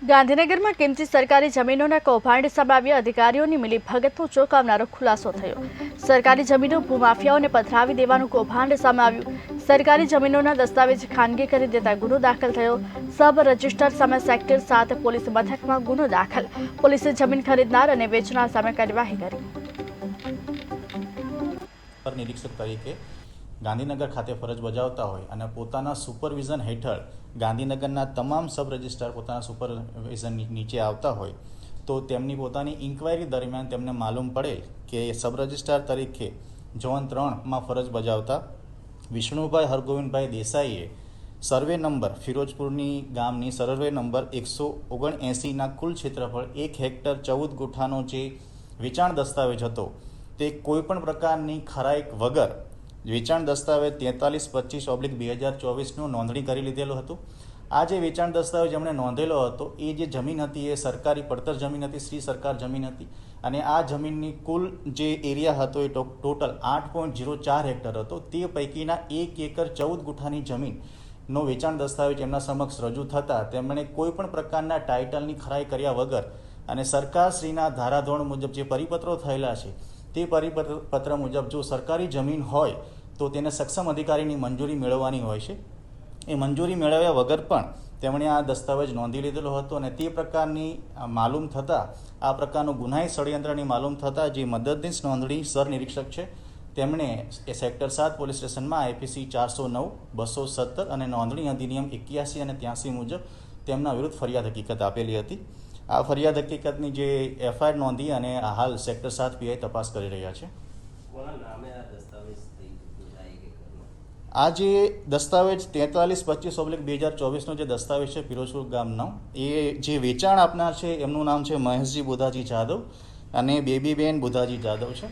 ગાંધીનગરમાં કિંમતી સરકારી જમીનોના કૌભાંડ સામે આવ્યા અધિકારીઓની મિલીભગતનો ચોંકાવનારો ખુલાસો થયો। સરકારી જમીનો ભૂમાફિયાઓને પધરાવી દેવાનું કૌભાંડ સામે આવ્યું। સરકારી જમીનોના દસ્તાવેજ ખાનગી કરી દેતા ગુનો દાખલ થયો। સબ રજિસ્ટ્રાર સામે સેક્ટર 7 પોલીસ મથકમાં ગુનો દાખલ। પોલીસે જમીન ખરીદનાર અને વેચનાર સામે કાર્યવાહી કરી। નિરીક્ષક તરીકે ગાંધીનગર ખાતે ફરજ બજાવતા હોય અને પોતાના સુપરવિઝન હેઠળ ગાંધીનગરના તમામ સબ રજિસ્ટ્રાર પોતાના સુપરવિઝન નીચે આવતા હોય તો તેમની પોતાની ઇન્ક્વાયરી દરમિયાન તેમને માલુમ પડે કે સબ રજિસ્ટ્રાર તરીકે ઝોન 3માં ફરજ બજાવતા વિષ્ણુભાઈ હરગોવિંદભાઈ દેસાઈએ સર્વે નંબર ફિરોજપુરની ગામની સર્વે નંબર 179ના કુલ ક્ષેત્રફળ 1 હેક્ટર 14 ગુઠાનો જે વેચાણ દસ્તાવેજ હતો તે કોઈપણ પ્રકારની ખરાઈ વગર વેચાણ દસ્તાવેજ 4325/2024નું નોંધણી કરી લીધેલું હતું। આ જે વેચાણ દસ્તાવેજ એમણે નોંધેલો હતો એ જે જમીન હતી એ સરકારી પડતર જમીન હતી, શ્રી સરકાર જમીન હતી અને આ જમીનની કુલ જે એરિયા હતો એ ટોટલ 8.04 હેક્ટર હતો। તે પૈકીના 1 એકર 14 ગુઠાની જમીનનો વેચાણ દસ્તાવેજ એમના સમક્ષ રજૂ થતાં તેમણે કોઈપણ પ્રકારના ટાઇટલની ખરાઈ કર્યા વગર અને સરકારશ્રીના ધારાધોરણ મુજબ જે પરિપત્રો થયેલા છે તે પરિપત્ર મુજબ જો સરકારી જમીન હોય તો તેને સક્ષમ અધિકારીની મંજૂરી મેળવવાની હોય છે। એ મંજૂરી મેળવ્યા વગર પણ તેમણે આ દસ્તાવેજ નોંધી લીધેલો હતો અને તે પ્રકારની માલુમ થતાં આ પ્રકારનું ગુનાહી ષડયંત્રની માલુમ થતાં જે મદદનીશ નોંધણી સર નિરીક્ષક છે તેમણે એ સેક્ટર 7 પોલીસ સ્ટેશનમાં IPC 409/217 અને નોંધણી અધિનિયમ 81 અને 83 મુજબ તેમના વિરુદ્ધ ફરિયાદ હકીકત આપેલી હતી। આ ફરિયાદ હકીકતની જે FIR નોંધી અને હાલ સેક્ટર 7 PI તપાસ કરી રહ્યા છે। આ જે દસ્તાવેજ 4325/2024નો જે દસ્તાવેજ છે ફિરોજપુર ગામનો એ જે વેચાણ આપનાર છે એમનું નામ છે મહેશજી બુધાજી જાદવ અને બેબીબેન બુધાજી જાદવ છે।